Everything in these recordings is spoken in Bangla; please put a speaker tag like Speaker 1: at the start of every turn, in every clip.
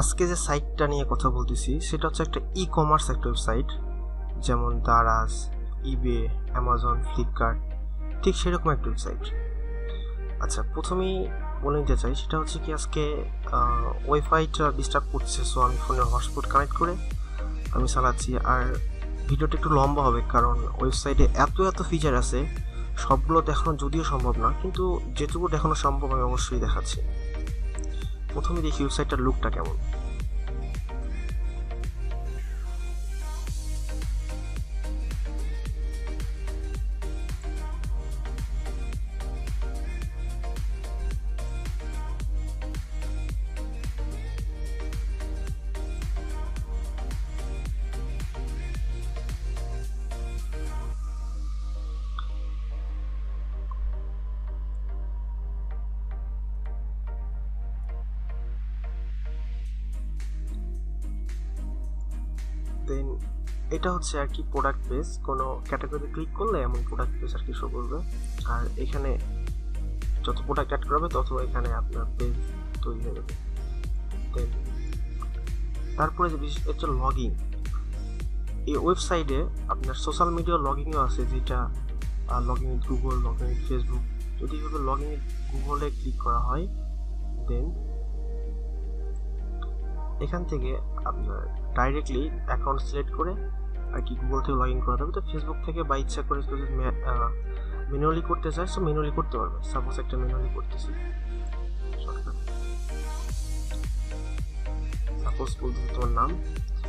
Speaker 1: আজকে যে সাইটটা নিয়ে কথা বলতেছি সেটা হচ্ছে একটা ই কমার্স একটা ওয়েবসাইট, যেমন দারাজ, ইবে, অ্যামাজন, ফ্লিপকার্ট, ঠিক সেরকম একটা ওয়েবসাইট। আচ্ছা, প্রথমেই বলে নিতে চাই সেটা হচ্ছে কি, আজকে ওয়াইফাইটা ডিস্টার্ব করছে, সো আমি ফোনের হটস্পট কানেক্ট করে আমি চালাচ্ছি। আর ভিডিওটা একটু লম্বা হবে কারণ ওয়েবসাইটে এত এত ফিচার আছে, সবগুলো দেখানো যদিও সম্ভব না, কিন্তু যেটুকু দেখানো সম্ভব আমি অবশ্যই দেখাচ্ছি। প্রথমে দেখি ওয়েবসাইটটার লুকটা কেমন। দেন এটা হচ্ছে আর কি প্রোডাক্ট পেজ, কোনো ক্যাটাগরি ক্লিক করলে এমন প্রোডাক্ট পেজ আর কি শো করবে। আর এখানে যত প্রোডাক্ট অ্যাড করাবে তত এখানে আপনার পেজ তৈরি হয়ে যাবে। দেন তারপরে যে বিশেষ হচ্ছে লগইন। এই ওয়েবসাইটে আপনার সোশ্যাল মিডিয়া লগইনও আছে, যেটা login with Google, login with Facebook. যদি এভাবে লগইন উইথ গুগলে ক্লিক করা হয়, দেন এখান থেকে আপনার ডাইরেক্টলি অ্যাকাউন্ট সিলেক্ট করে আর কি গুগল থেকে লগ ইন করা যাবে। তো ফেসবুক থেকে বা ইচ্ছা করে যদি ম্যানুয়ালি করতে চায় সো ম্যানুয়ালি করতে পারবে। সাপোজ একটা ম্যানুয়ালি করতেছি, সাপোজ বলতে তোমার নাম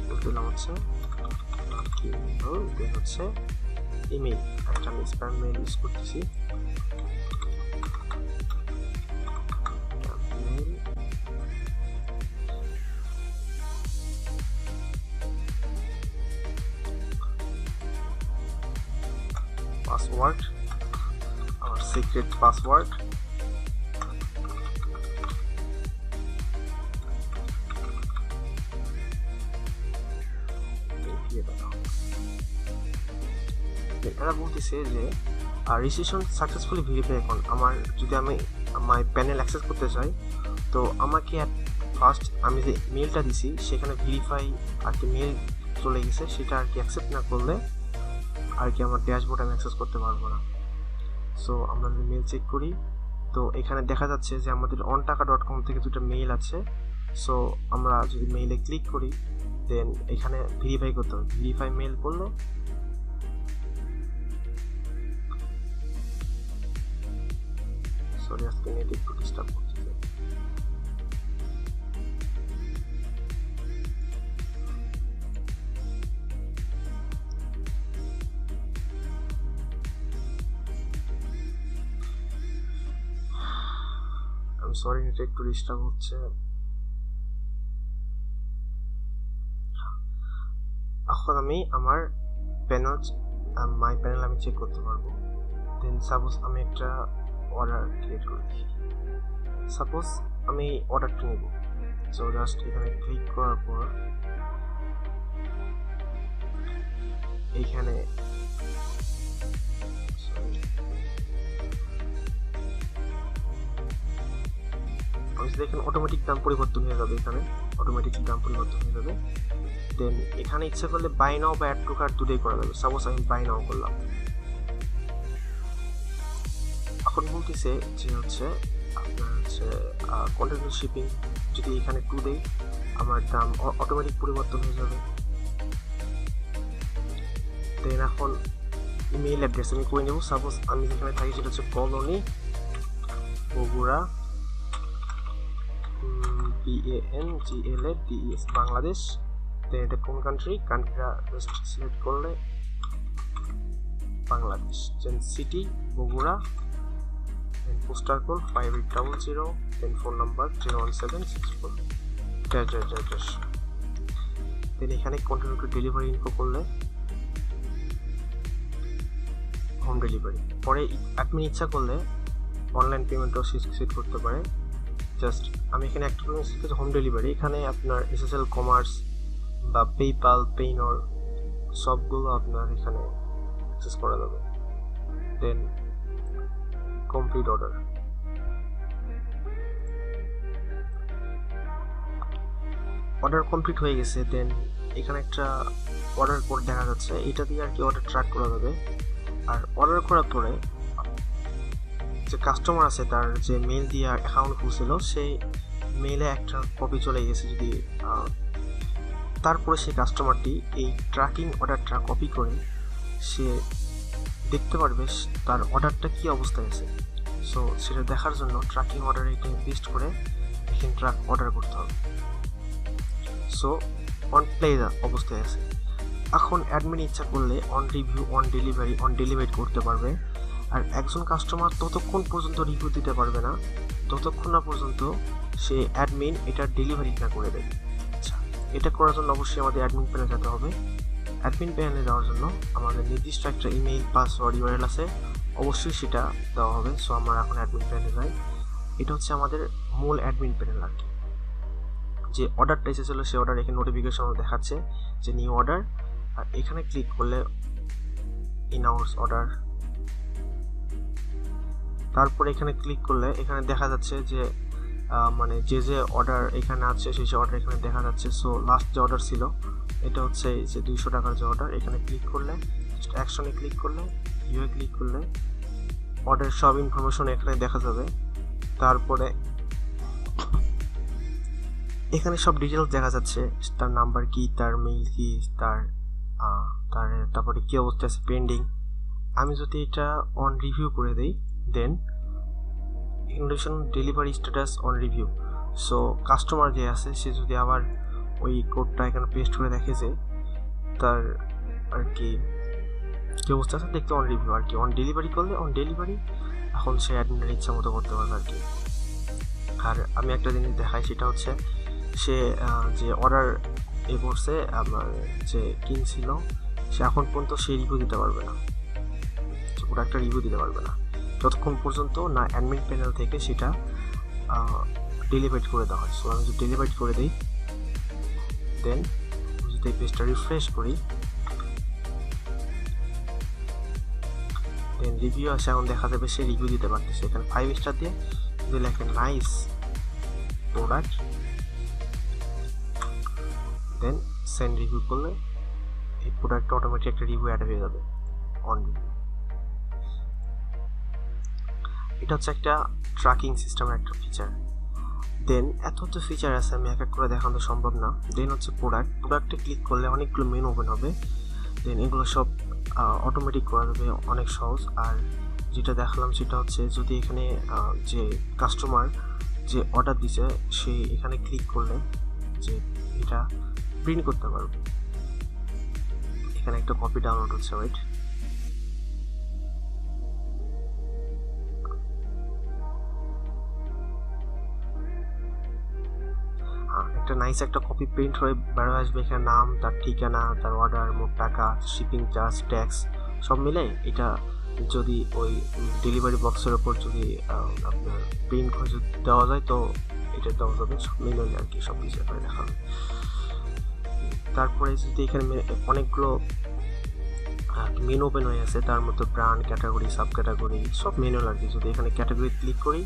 Speaker 1: বলতে দিলাম হচ্ছে দেন হচ্ছে ইমেল, একটা আমি স্প্যাম মেল ইউজ করতেছি, পাসওয়ার্ড, আমার সিক্রেট পাসওয়ার্ড, এরা বলতেছে যে রেজিস্ট্রেশন সাকসেসফুলি ভেরিফাই অ্যাকাউন্ট। আমার যদি আমি আমার প্যানেল অ্যাক্সেস করতে চাই, তো আমাকে ফার্স্ট আমি যে মেলটা দিছি সেখানে ভেরিফাই আর কি মেল চলে গেছে, সেটা আর কি অ্যাকসেপ্ট না করলে আর কি আমার ড্যাশবোর্ড আমি অ্যাক্সেস করতে পারবো না। সো আমরা যদি মেল চেক করি, তো এখানে দেখা যাচ্ছে যে আমাদের ontaka.com থেকে দুটো মেইল আছে। সো আমরা যদি মেইলে ক্লিক করি, দেন এখানে ভেরিফাই করতে হবে। ভেরিফাই মেল করলে সরি আজকে নেট একটু ডিস্টার্ব করছে। আমি সরি, নেট একটু ডিস্টার্ব হচ্ছে। এখন আমি আমার প্যানেল, মাই প্যানেল আমি চেক করতে পারবো। দেন সাপোজ আমি একটা অর্ডার ক্রিয়েট করি, সাপোজ আমি অর্ডারটা নেব। সো জাস্ট এখানে ক্লিক করার পর এইখানে দেখেন অটোমেটিক দাম পরিবর্তন হয়ে যাবে, এখানে অটোমেটিক দাম পরিবর্তন হয়ে যাবে। দেন এখানে ইচ্ছা করলে বাই নাও বা অ্যাড টু কার্ট দুটোই করা যাবে। সাপোজ আমি বাই নাও করলাম। এখন বলতেছে যে হচ্ছে আপনার হচ্ছে কন্টেনার শিপিং, যদি এখানে টু দেই আমার দাম অটোমেটিক পরিবর্তন হয়ে যাবে। দেন এখন ইমেইল অ্যাড্রেস আমি করে নেব। সাপোজ আমি যেখানে থাকি সেটা হচ্ছে কলোনি বগুড়া BANGLADES বাংলাদেশ। দেন এটা কোন কান্ট্রিটা জাস্ট সিলেক্ট করলে বাংলাদেশ। দেন সিটি বগুড়া, দেন পোস্টাল কোড 5800, দেন ফোন নাম্বার 01764 ড্যাশ। দেন এখানে কন্টিনিউ টু ডেলিভারি ইনফো করলে হোম ডেলিভারি। পরে আপনি ইচ্ছা করলে অনলাইন পেমেন্টও সেট করতে পারে। জাস্ট আমি এখানে একটা হোম ডেলিভারি, এখানে আপনার SSL কমার্স বা পেপ্যাল, পেইনর সবগুলো আপনার এখানে অ্যাক্সেস করা যাবে। Then complete order. Order complete হয়ে গেছে, দেন এখানে একটা অর্ডার কোড দেখা যাচ্ছে, এটা দিয়ে আর কি অর্ডার ট্র্যাক করা যাবে। আর অর্ডার করার পরে যে কাস্টমার আছে তার যে মেল দিয়ে অ্যাকাউন্ট খুলছিল সেই মেলে একটা কপি চলে গেছে যদি তারপরে সেই কাস্টমারটি এই ট্র্যাকিং অর্ডারটা কপি করে সে দেখতে পারবে তার অর্ডারটা কী অবস্থায় আছে। সো সেটা দেখার জন্য ট্র্যাকিং অর্ডারে এটা পেস্ট করে এখানে ট্র্যাক অর্ডার করতে হবে। সো অন প্লে অবস্থায় আছে। এখন অ্যাডমিন ইচ্ছা করলে অন রিভিউ, অন ডেলিভারি করতে পারবে। আর একজন কাস্টমার ততক্ষণ পর্যন্ত রিভিউ দিতে পারবে না ততক্ষণ না পর্যন্ত সে অ্যাডমিন এটা ডেলিভারি না করে দেয়। আচ্ছা, এটা করার জন্য অবশ্যই আমাদের অ্যাডমিন প্যানেলে যেতে হবে। অ্যাডমিন প্যানেলে যাওয়ার জন্য আমাদের নির্দিষ্ট একটা ইমেইল, পাসওয়ার্ড, ইউআরএল আছে, অবশ্যই সেটা দেওয়া হবে। সো আমরা এখন অ্যাডমিন প্যানেলে যাই। এটা হচ্ছে আমাদের মূল অ্যাডমিন প্যানেল আর কি। যে অর্ডারটা এসেছিলো সেই অর্ডার এখানে নোটিফিকেশন দেখাচ্ছে যে নিউ অর্ডার। আর এখানে ক্লিক করলে ইনহাউস অর্ডার, তারপরে এখানে ক্লিক করলে এখানে দেখা যাচ্ছে যে মানে যে অর্ডার এখানে আছে সেই অর্ডার এখানে দেখা যাচ্ছে। সো লাস্ট যে অর্ডার ছিল এটা হচ্ছে যে 200 টাকার যে অর্ডার, এখানে ক্লিক করলে অ্যাকশনে ক্লিক করলে ইউএ ক্লিক করলে অর্ডার সব ইনফরমেশন এখানে দেখা যাবে। তারপরে এখানে সব ডিটেলস দেখা যাচ্ছে, তার নাম্বার কি, তার মেইল কি, তারপরে কি অবস্থা আছে পেন্ডিং। আমি যদি এটা অন রিভিউ করে দেই then invitation delivery status on review. So customer যে আছে সে যদি আবার ওই কোডটা এখানে পেস্ট করে দেখে যে তার আর কি অবস্থা আছে দেখতে অন রিভিউ আর কি। অন ডেলিভারি করলে অন ডেলিভারি এখন সে অ্যাডমিনের ইচ্ছা মতো করতে পারবে আর কি। আর আমি একটা জিনিস দেখাই, সেটা হচ্ছে সে যে অর্ডার করছে আমার যে কিনছিল সে এখন পর্যন্ত সে রিভিউ দিতে পারবে না, প্রোডাক্টটা রিভিউ দিতে পারবে না যতক্ষণ পর্যন্ত না অ্যাডমিন প্যানেল থেকে সেটা ডেলিভার করে দেওয়া হয়। সো আমি যদি ডেলিভার করে দিই দেন যদি পেজটা রিফ্রেশ করি দেন রিভিউ আসে, এখন দেখা যাবে সে রিভিউ দিতে পারতেছে। এখানে 5 স্টার দিয়ে যদি লেখে nice product then send review করলে এই প্রোডাক্টটা অটোমেটিক একটা রিভিউ অ্যাড হয়ে যাবে অন রিভিউ। এটা হচ্ছে একটা ট্র্যাকিং সিস্টেমের একটা ফিচার। দেন এত ফিচার আছে আমি এক এক করে দেখানো সম্ভব না। দেন হচ্ছে প্রোডাক্টে ক্লিক করলে অনেকগুলো মেনু ওপেন হবে। দেন এগুলো সব অটোমেটিক করা যাবে, অনেক সহজ। আর যেটা দেখালাম সেটা হচ্ছে যদি এখানে যে কাস্টমার যে অর্ডার দিছে সে এখানে ক্লিক করলে যে এটা প্রিন্ট করতে পারবে। এখানে একটা কপি ডাউনলোড হচ্ছে, ওয়েট। একটা নাইস একটা কপি প্রিন্ট হয়ে বের হয়ে আসবে। এখানে নাম, তার ঠিকানা, তার অর্ডার, মোট টাকা, শিপিং চার্জ, ট্যাক্স সব মিলে এটা যদি ওই ডেলিভারি বক্সের ওপর যদি আপনার প্রিন্ট করে দেওয়া যায় তো এটা দেওয়া যাবে, সব মিলে আর কি সব কিছু এখানে দেখা হবে। তারপরে যদি এখানে অনেকগুলো মেনু ওপেন হয়ে আছে, তার মধ্যে ব্র্যান্ড, ক্যাটাগরি, সাব ক্যাটাগরি সব মেনু আর কি। যদি এখানে ক্যাটাগরি ক্লিক করি,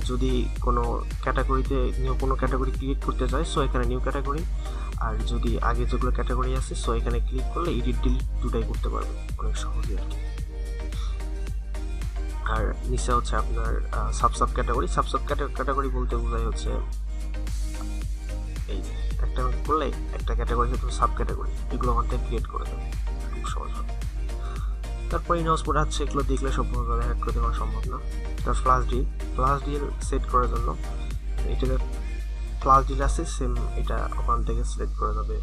Speaker 1: যদি কোনো ক্যাটাগরিতে কোনো ক্যাটাগরি ক্রিয়েট করতে চাই সো এখানে নিউ ক্যাটাগরি, আর যদি আগে যেগুলো ক্যাটাগরি আছে সো এখানে ক্লিক করলে এডিট ডিলিট দুটাই করতে পারবে অনেক সহজে আর কি। আর নিচে হচ্ছে আপনার সাব ক্যাটাগরি। সাব ক্যাটাগরি বলতে বোঝায় হচ্ছে এই একটা করলে একটা ক্যাটাগরি হচ্ছে সাব ক্যাটাগরি, এগুলো ওখান থেকে ক্রিয়েট করে দেবে খুব সহজ হবে। তারপর ইনহাউস প্রোডাক্ট এগুলো দেখলে সব এক করে দেওয়া সম্ভব না। তার ফ্লাশ ডিল সেট করার জন্য এটাকে ফ্লাশ ডিল আছে সেম, এটা ওখান থেকে সিলেক্ট করে যাবে।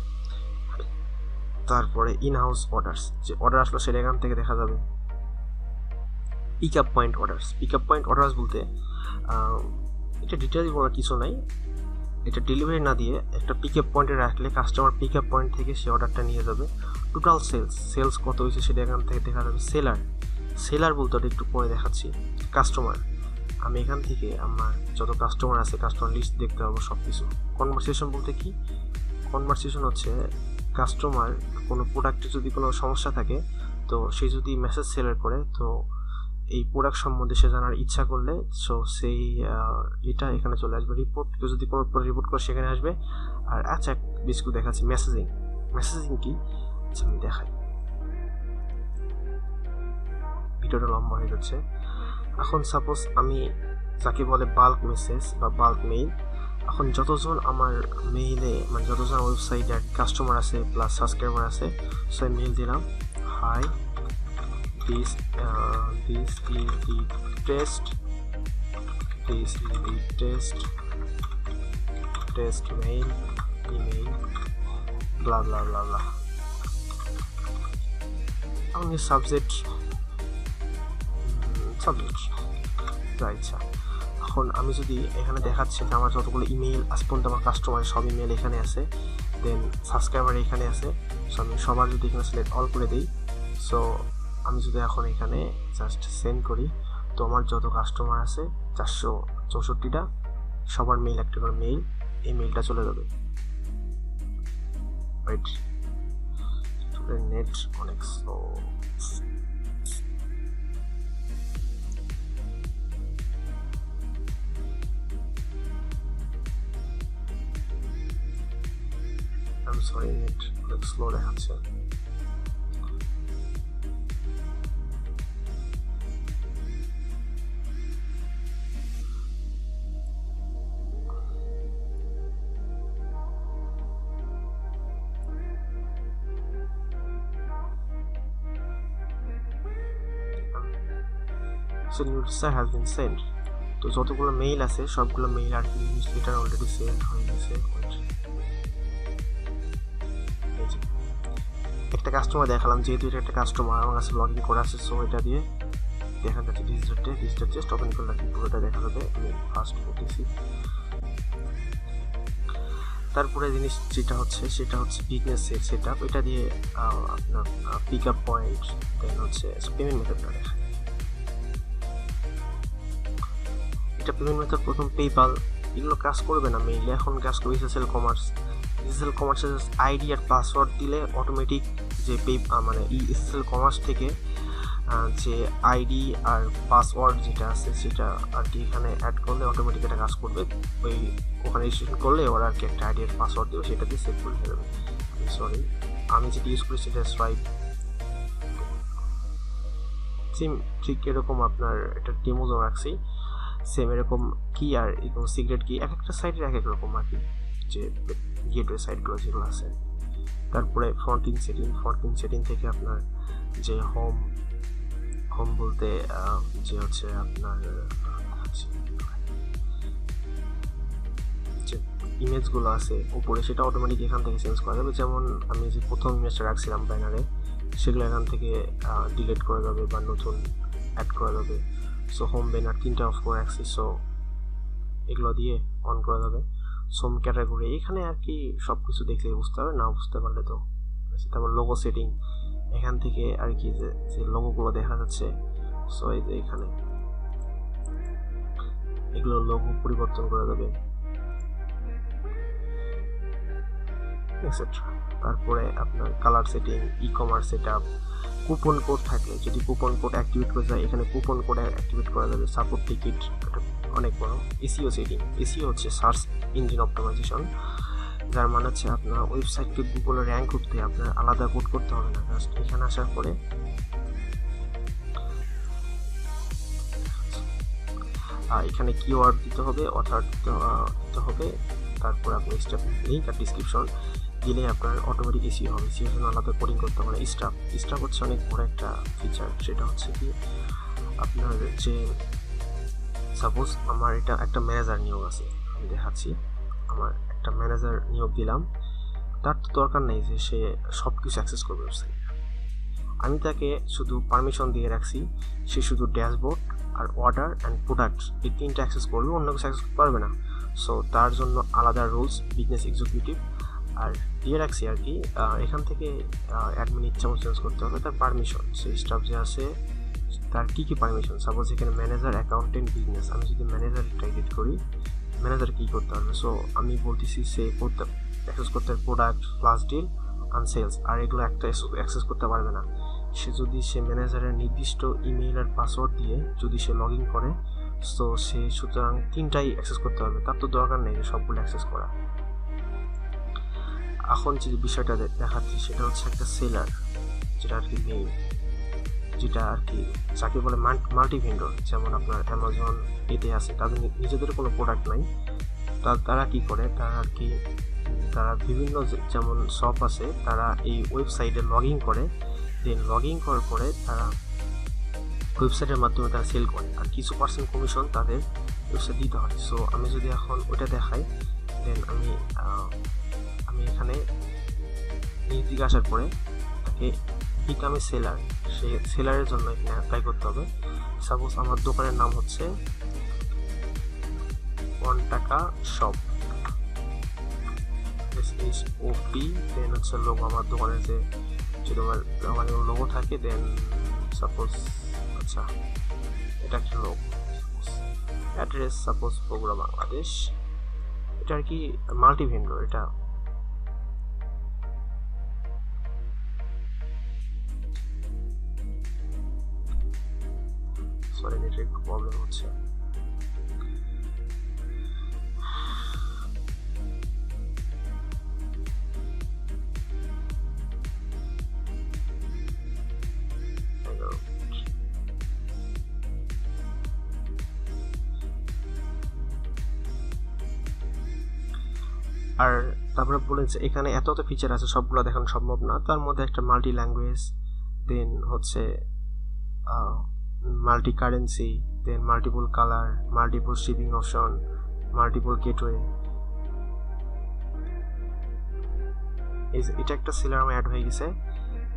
Speaker 1: তারপরে ইনহাউস অর্ডার্স, যে অর্ডার আসলো সেটা এখান থেকে দেখা যাবে। পিক আপ পয়েন্ট অর্ডার্স বলতে এটা ডিটেলস বলার কিছু নাই, এটা ডেলিভারি না দিয়ে একটা পিক আপ পয়েন্টে রাখলে কাস্টমার পিক আপ পয়েন্ট থেকে সে অর্ডারটা নিয়ে যাবে। টোটাল সেলস কত হয়েছে সেটা এখান থেকে দেখা যাবে। সেলার বলতে ওটা একটু পরে দেখাচ্ছি। কাস্টমার, আমি এখান থেকে আমার যত কাস্টমার আছে কাস্টমার লিস্ট দেখতে পাবো সব কিছু। কনভারসেশন বলতে কি, কনভারসেশন হচ্ছে কাস্টমার কোনো প্রোডাক্টে যদি কোনো সমস্যা থাকে তো সে যদি মেসেজ সেলার করে তো এই প্রোডাক্ট সম্বন্ধে সে জানার ইচ্ছা করলে সো সেই এটা এখানে চলে আসবে। রিপোর্ট, কেউ যদি কোনো রিপোর্ট করে সেখানে আসবে। আর আচ্ছা বিস্কুট দেখাচ্ছি মেসেজিং কি আচ্ছা আমি দেখাই, ভিডিওটা লম্বা হয়ে যাচ্ছে। এখন সাপোজ আমি যাকে বলে বাল্ক মেসেজ বা বাল্ক মেইল, এখন যতজন আমার মেইলে মানে যতজন ওয়েবসাইটে কাস্টমার আছে প্লাস সাবস্ক্রাইবার আছে, সো আমি মেইল দিলাম, high this is the test mail email blah blah blah blah. আমি সাবজেক্ট যা ইচ্ছা। এখন আমি যদি এখানে দেখাচ্ছি যে আমার যতগুলো ইমেল আজ পর্যন্ত আমার কাস্টমার সব ইমেল এখানে আছে, দেন সাবস্ক্রাইবার এখানে আছে, সো আমি সবার যদি এখানে সিলেক্ট অল করে দিই, সো আমি যদি এখন এখানে জাস্ট সেন্ড করি, তো আমার যত কাস্টমার আছে 464টা সবার মেইল একটা করে মেইল, এই মেইলটা চলে যাবে। রাইট, নেট অনেক slow. I am sorry, net অনেক স্লো দেখাচ্ছে। So notice has been sent. তো যতগুলো মেইল আছে সবগুলো মেইল আর কি নিউজলেটার অলরেডি সেন্ড হয়ে গেছে। একটা কাস্টমার দেখালাম, যেহেতু এটা একটা কাস্টমার আমার কাছে লগ ইন করে আছে, সো এটা দিয়ে দেখা যাচ্ছে ডিজিটাল জাস্ট ওপেন করলে পুরোটা দেখা যাবে। আমি ফার্স্ট করতেছি। তারপরে জিনিস যেটা হচ্ছে সেটা হচ্ছে বিজনেস সেট আপ, এটা দিয়ে আপনার পিক আপ পয়েন্ট, দেন হচ্ছে পেমেন্ট মেথডটা দেখা। এটা পেমেন্ট মেথড প্রথম পেপাল, এগুলো কাজ করবে না মেইলে, এখন কাজ করবে এসএসএল কমার্সের আইডি আর পাসওয়ার্ড দিলে অটোমেটিক যে মানে এসএসএল কমার্স থেকে যে আইডি আর পাসওয়ার্ড যেটা আছে সেটা আর কি এখানে অ্যাড করলে অটোমেটিক এটা কাজ করবে। ওই ওখানে রেজিস্ট্রেশন করলে ওরা আর কি একটা আইডি আর পাসওয়ার্ড দেবে, সেটা দিয়ে সেভ করে দেবে। সরি, আমি যেটা ইউজ করি সেটা সোয়াইপ সিম, ঠিক এরকম আপনার এটা ডেমোজও রাখছি, সেম এরকম কি আর এরকম সিক্রেট কি এক একটা সাইটের এক এক রকম আর কি, যে গেটওয়ে সাইটগুলো যেগুলো আছে। তারপরে ফন্টিং সেটিং থেকে আপনার যে হোম বলতে যে হচ্ছে আপনার যে ইমেজগুলো আছে উপরে সেটা অটোমেটিক এখান থেকে চেঞ্জ করা যাবে। যেমন আমি যে প্রথম ইমেজটা রাখছিলাম ব্যানারে, সেগুলো এখান থেকে ডিলিট করা যাবে বা নতুন অ্যাড করা যাবে। সো হোম ব্যানার 3টা অফ করে রাখছি, সো এগুলো দিয়ে অন করা যাবে। সোম ক্যাটাগরি এখানে আর কি সব কিছু দেখলে বুঝতে হবে, না বুঝতে পারলে তো। তারপর লোগো সেটিং এখান থেকে আর কি যে লোগোগুলো দেখা যাচ্ছে, সো এই যে এখানে এগুলো লোগো পরিবর্তন করা যাবে এটসেট্রা। তারপরে আপনার colour setting, e commerce set up, coupon code থাকলে যদি কুপন কোড অ্যাক্টিভেট করে যায় এখানে কুপন কোড অ্যাক্টিভেট করা যাবে। সাপোর্ট টিকিট, এটা অনেক বড়। এসইও সেটিং, এসইও হচ্ছে সার্চ ইঞ্জিন অপটিমাইজেশন, যার মানে হচ্ছে আপনার ওয়েবসাইটকে গুগলে র্যাঙ্ক করতে আপনার আলাদা কোড করতে হবে না, জাস্ট এখানে আসার পরে এখানে কিওয়ার্ড দিতে হবে, অথার দিতে হবে, তারপর আপনি স্টেপ লিঙ্ক আর ডিসক্রিপশন দিলে আপনার অটোমেটিক এসইও হবে। এসইওর জন্য আলাদা কোডিং করতে হবে না। স্টাফ হচ্ছে অনেক বড় একটা ফিচার, সেটা হচ্ছে কি আপনার যে সাপোজ আমার এটা একটা ম্যানেজার নিয়োগ আছে, আমি দেখাচ্ছি, আমার একটা ম্যানেজার নিয়োগ দিলাম, তার তো দরকার নেই যে সে সব কিছু অ্যাক্সেস করবে ওয়েবসাইট, আমি তাকে শুধু পারমিশন দিয়ে রাখছি, সে শুধু ড্যাশবোর্ড আর অর্ডার অ্যান্ড প্রোডাক্ট এই 3টা অ্যাক্সেস করবে, অন্য কিছু অ্যাক্সেস করতে পারবে না। সো তার জন্য আলাদা রুলস বিজনেস এক্সিকিউটিভ আর দিয়ে রাখছি আর কি। এখান থেকে অ্যাডমিন ইচ্ছা মতো চেঞ্জ করতে হবে, তার পারমিশন, সেই স্টাফ যে আছে তার কী কী পারমিশন। সাপোজ এখানে ম্যানেজার, অ্যাকাউন্টেন্ট, বিজনেস, আমি যদি ম্যানেজারটা এডিট করি, ম্যানেজার কী করতে পারবে, সো আমি বলতেছি সে করতে অ্যাক্সেস করতে product, flash deal and sales, আর এগুলো একটা অ্যাক্সেস করতে পারবে না। সে ম্যানেজারের নির্দিষ্ট ইমেইল আর পাসওয়ার্ড দিয়ে যদি সে লগ ইন করে, সো সে সুতরাং 3টাই অ্যাক্সেস করতে পারবে, তার তো দরকার নেই যে সবগুলো অ্যাক্সেস করা। এখন যে বিষয়টা দেখাচ্ছি সেটা হচ্ছে একটা সেলার, যেটা আর কি মেইন, যেটা আর কি যাকে বলে মাল্টি ভেন্ডর। যেমন আপনার অ্যামাজন এতে আছে, তাদের নিজেদের কোনো প্রোডাক্ট নাই, তারা কি করে, তারা বিভিন্ন যেমন শপ আছে, তারা এই ওয়েবসাইটে লগ ইন করে, দেন লগ ইন করার পরে তারা ওয়েবসাইটের মাধ্যমে তারা সেল করে, আর কিছু পার্সেন্ট কমিশন তাদের ওয়েবসাইট দিতে হয়। সো আমি যদি এখন ওইটা দেখাই, দেন আমি এখানে নিজ দিকে আসার পরে তাকে বিকাম এ সেলার, সে সেলারের জন্য এখানে অ্যাপ্লাই করতে হবে। সাপোজ আমার দোকানের নাম হচ্ছে 1 টাকা শপ, SHOP, দেন হচ্ছে লোগো, আমার দোকানের যে দোকানের লোগো থাকে, দেন সাপোজ আচ্ছা এটা একটা logo, address suppose Bogura Bangladesh. এটা আর কি মাল্টি ভেন্ডর। এটা সরি, নেটের একটু প্রবলেম হচ্ছে। আর তারপরে বলেছে এখানে এত ফিচার আছে, সবগুলো দেখানো সম্ভব না। তার মধ্যে একটা মাল্টি ল্যাঙ্গুয়েজ, দেন হচ্ছে multi currency, then multiple colour, multiple shipping option, multiple gateway. এটা একটা সেলার আমার অ্যাড হয়ে গেছে।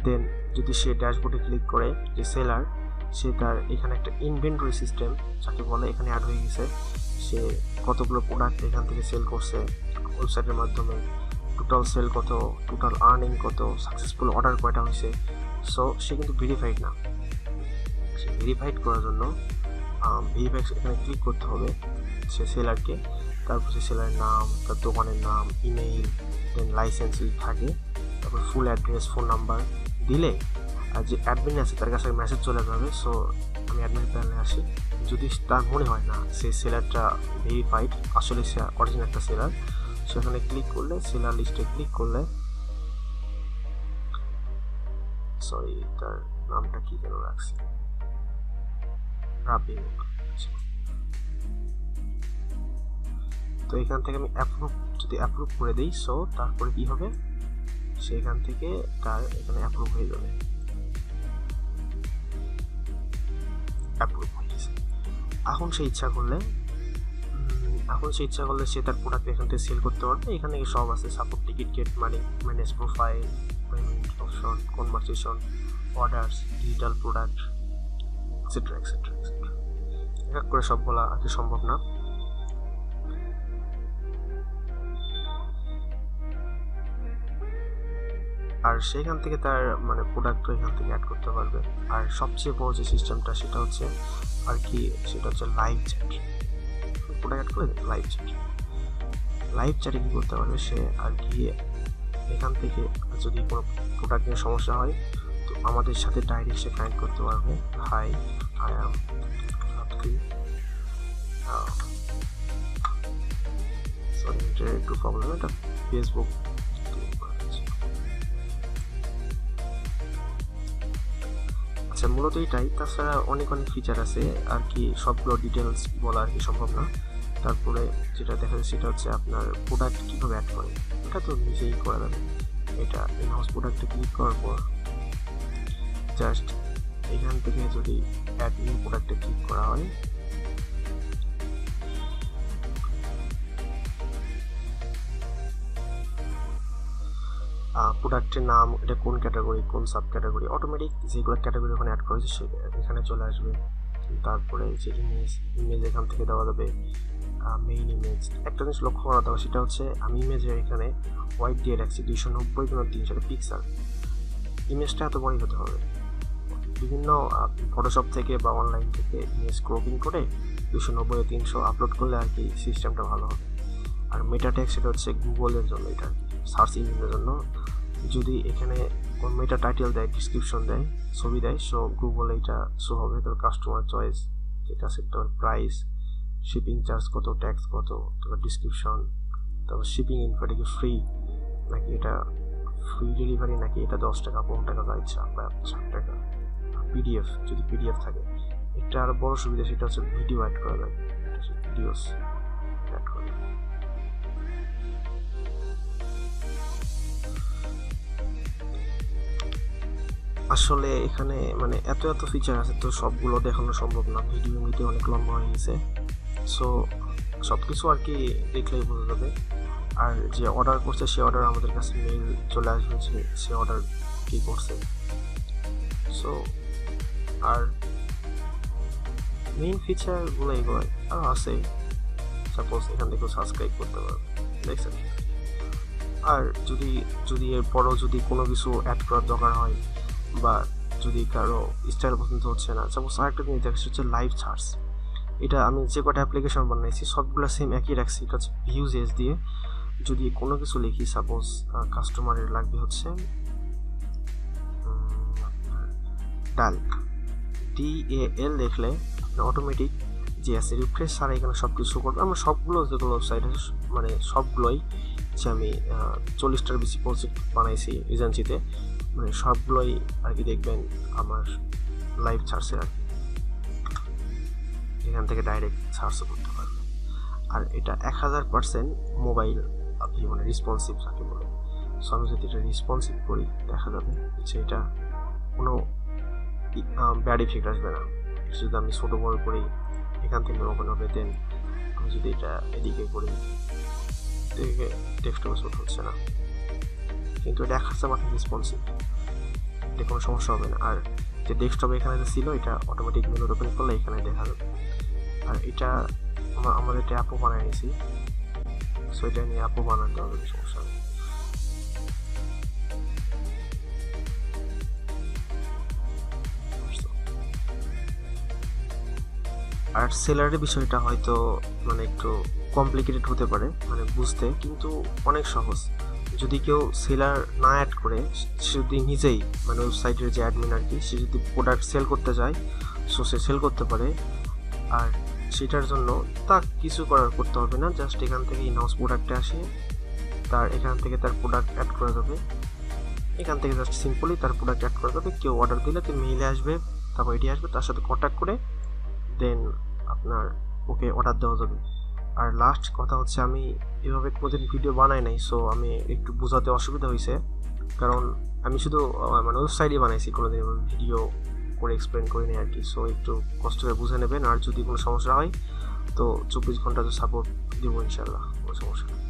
Speaker 1: দেন যদি সে ড্যাশবোর্ডে ক্লিক করে, যে সেলার, সে তার এখানে একটা ইনভেন্টরি সিস্টেম যাকে বলে এখানে অ্যাড হয়ে গেছে। সে কতগুলো প্রোডাক্ট এখান থেকে সেল করছে ওয়েবসাইটের মাধ্যমে, টোটাল সেল কত, টোটাল আর্নিং কত, সাকসেসফুল অর্ডার কয়টা হয়েছে। সো সে কিন্তু ভেরিফাইড না। সে ভেরিফাইড করার জন্য ভেরিফাই এখানে ক্লিক করতে হবে সে সেলারকে। তারপর সে সেলারের নাম, তার দোকানের নাম, ইমেইল, দেন লাইসেন্স থাকে, তারপর ফুল অ্যাড্রেস, ফোন নাম্বার দিলে আর যে অ্যাডমিন আছে তার কাছে মেসেজ চলে যাবে। সো আমি অ্যাডমিন প্যানেলে আসি, যদি তার মনে হয় না সেই সেলারটা ভেরিফাইড, আসলে সে অরিজিনাল একটা সেলার, সেখানে ক্লিক করলে, সেলার লিস্টে ক্লিক করলে, সরি তার নামটা কি যেন রাখছি, রাবি। তো এখান থেকে আমি অ্যাপ্রুভ করে দিই, সো তারপরে কি হবে, সেখান থেকে তার এখানে অ্যাপ্রুভ হয়ে যাবে। অ্যাপ্রুভ হয়ে গেছে। এখন সে ইচ্ছা করলে সে তার প্রোডাক্ট এখান থেকে সেল করতে পারবে। এখানে সব আছে, support, ticket, get money, manage profile, payment option, conversation, orders, digital product, etcetera etcetera etcetera. এক করে সব বলা আর কি সম্ভব না। আর সেইখান থেকে তার মানে প্রোডাক্ট এখান থেকে অ্যাড করতে পারবে। আর সবচেয়ে বড় যে সিস্টেমটা সেটা হচ্ছে আর কি, সেটা হচ্ছে লাইভ চ্যাট। প্রোডাক্ট অ্যাড করে লাইভ চ্যাটে কি করতে পারবে সে আর কি, এখান থেকে যদি কোনো প্রোডাক্ট নিয়ে সমস্যা হয় তো আমাদের সাথে ডাইরেক্ট সে কানেক্ট করতে পারবে। হাই, আই অ্যাম সরি, এটা একটু প্রবলেম, এটা ফেসবুক। আচ্ছা, মূলত এটাই। তাছাড়া অনেক ফিচার আছে আর কি, সবগুলো ডিটেলস বলা আর কি সম্ভব না। তারপরে যেটা দেখা যায় সেটা হচ্ছে আপনার প্রোডাক্ট কীভাবে অ্যাড করে, এটা তো নিজেই করা যাবে। এটা ইনহাউস প্রোডাক্টে ক্লিক করার পর জাস্ট এখান থেকে যদি অ্যাড নিউ প্রোডাক্টে ক্লিক করা হয়, প্রোডাক্টের নাম, এটা কোন ক্যাটাগরি, কোন সাব ক্যাটাগরি, অটোমেটিক যেগুলো ক্যাটাগরি ওখানে অ্যাড করেছে সে এখানে চলে আসবে। তারপরে যে ইমেজ এখান থেকে দেওয়া যাবে, মেইন ইমেজ। একটা জিনিস লক্ষ্য করা দেওয়া, সেটা হচ্ছে আমি ইমেজে এখানে হোয়াইট দিয়ে রাখছি 290x300 পিক্সেল। ইমেজটা এত বড়ই হতে হবে। বিভিন্ন ফটোশপ থেকে বা অনলাইন থেকে ইমেজ ক্রপিং করে 290x300 আপলোড করলে আর কি সিস্টেমটা ভালো হবে। আর মেটা ট্যাগ সেটা হচ্ছে গুগলের জন্য, এটা আর কি সার্চ ইঞ্জিনের জন্য যদি এখানে মেটা টাইটেল দেয়, ডিসক্রিপশন দেয়, ছবি দেয়, সো গুগল এইটা শো হবে। তারপর কাস্টমার চয়েস যেটা আছে, তারপর প্রাইস, শিপিং চার্জ কত, ট্যাক্স কত, তারপর ডিসক্রিপশন, তারপর শিপিং ইনফো, এটা কি ফ্রি নাকি এটা ফ্রি ডেলিভারি, নাকি এটা 10 টাকা 15 টাকা যা ইচ্ছা বা 60 টাকা। পিডিএফ, যদি পিডিএফ থাকে। এটা আরো বড় সুবিধা, সেটা হচ্ছে ভিডিও অ্যাড করা যায়, ভিডিওস অ্যাড করা যায়। আসলে এখানে মানে এত ফিচার আছে, তো সবগুলো দেখানো সম্ভব না, ভিডিও এমনিতে অনেক লম্বা হয়ে গেছে। সো সব কিছু আর কি দেখলেই বোঝা যাবে। আর যে অর্ডার করছে সে অর্ডার আমাদের কাছে মেইল চলে আসবে যে সে অর্ডার কি করছে। সো আর মেইন ফিচারগুলো এগুলো আরও আছে। সাপোজ এখান থেকে সাবস্ক্রাইব করতে পারবে, দেখছেন। আর যদি এরপরও যদি কোনো কিছু অ্যাড করার দরকার হয়, বা যদি কারো স্টাইল পছন্দ হচ্ছে না, সাপোজ আরেকটা জিনিস দেখছি হচ্ছে লাইভ সার্চ। এটা আমি যে কটা অ্যাপ্লিকেশন বানাইছি সবগুলো সেম একই রাখছি, এটা হচ্ছে ভিউজেস দিয়ে। যদি কোনো কিছু লিখি, সাপোজ কাস্টমারের লাগবে হচ্ছে ডাল, DAL লিখলে অটোমেটিক যে আছে রিফ্রেশ ছাড়া এখানে সব কিছু করবে। আমরা সবগুলো যেগুলো ওয়েবসাইট আছে মানে সবগুলোই, যে আমি 40টার বেশি প্রজেক্ট বানাইছি এজেন্সিতে, মানে সবগুলোই আর কি দেখবেন আমার লাইভ সার্চে আর কি এখান থেকে ডাইরেক্ট সার্চও করতে পারবে। আর এটা 1000% মোবাইল আপনি মানে রেসপন্সিভ থাকে বলে। সো আমি যদি এটা রেসপন্সিভ করি, দেখা যাবে যে এটা কোনো ব্যাড ইফেক্ট আসবে না। যদি আমি ছোটো বড় করি এখান থেকে ওপেন হবে, দেন আমি যদি এটা এদিকে করি, এদিকে ডেস্কটপে ছোট হচ্ছে না, কিন্তু এটা 1000% রেসপন্সিভ, এটা কোনো সমস্যা হবে না। আর যে ডেস্কটপে এখানে যে ছিল, এটা অটোমেটিক মেনু ওপেন করলে এখানে দেখা যাবে। আর এটা আমাদের একটা অ্যাপও বানিয়ে নিয়েছি, সো এটা নিয়ে অ্যাপও বানাতে হবে, সমস্যা নেই। আর সেলারের বিষয়টা হয়তো মানে একটু কমপ্লিকেটেড হতে পারে মানে বুঝতে, কিন্তু অনেক সহজ। যদি কেউ সেলার না অ্যাড করে, সে যদি নিজেই মানে ওয়েবসাইটের যে অ্যাডমিন আর কি, সে যদি প্রোডাক্ট সেল করতে যায়, সো সে সেল করতে পারে। আর সেটার জন্য তা কিছু করতে হবে না, জাস্ট এখান থেকে ইনহাউস প্রোডাক্টে আসে, এখান থেকে তার প্রোডাক্ট অ্যাড করা যাবে। এখান থেকে জাস্ট সিম্পলি তার প্রোডাক্ট অ্যাড করা যাবে। কেউ অর্ডার দিলে তো মেইলে আসবে, তারপর এটি আসবে, তার সাথে কন্ট্যাক্ট করে দেন আপনার ওকে অর্ডার দেওয়া যাবে। আর লাস্ট কথা হচ্ছে, আমি এভাবে কোনোদিন ভিডিও বানাই নাই, সো আমি একটু বোঝাতে অসুবিধা হয়েছে, কারণ আমি শুধু মানে ওয়েবসাইটই বানাইছি, কোনোদিন ভিডিও করে এক্সপ্লেন করি নি আর কি। সো একটু কষ্ট করে বুঝে নেবেন। আর যদি কোনো সমস্যা হয় তো 24 ঘন্টা তো সাপোর্ট দেবো ইনশাল্লাহ, কোনো সমস্যা নেই।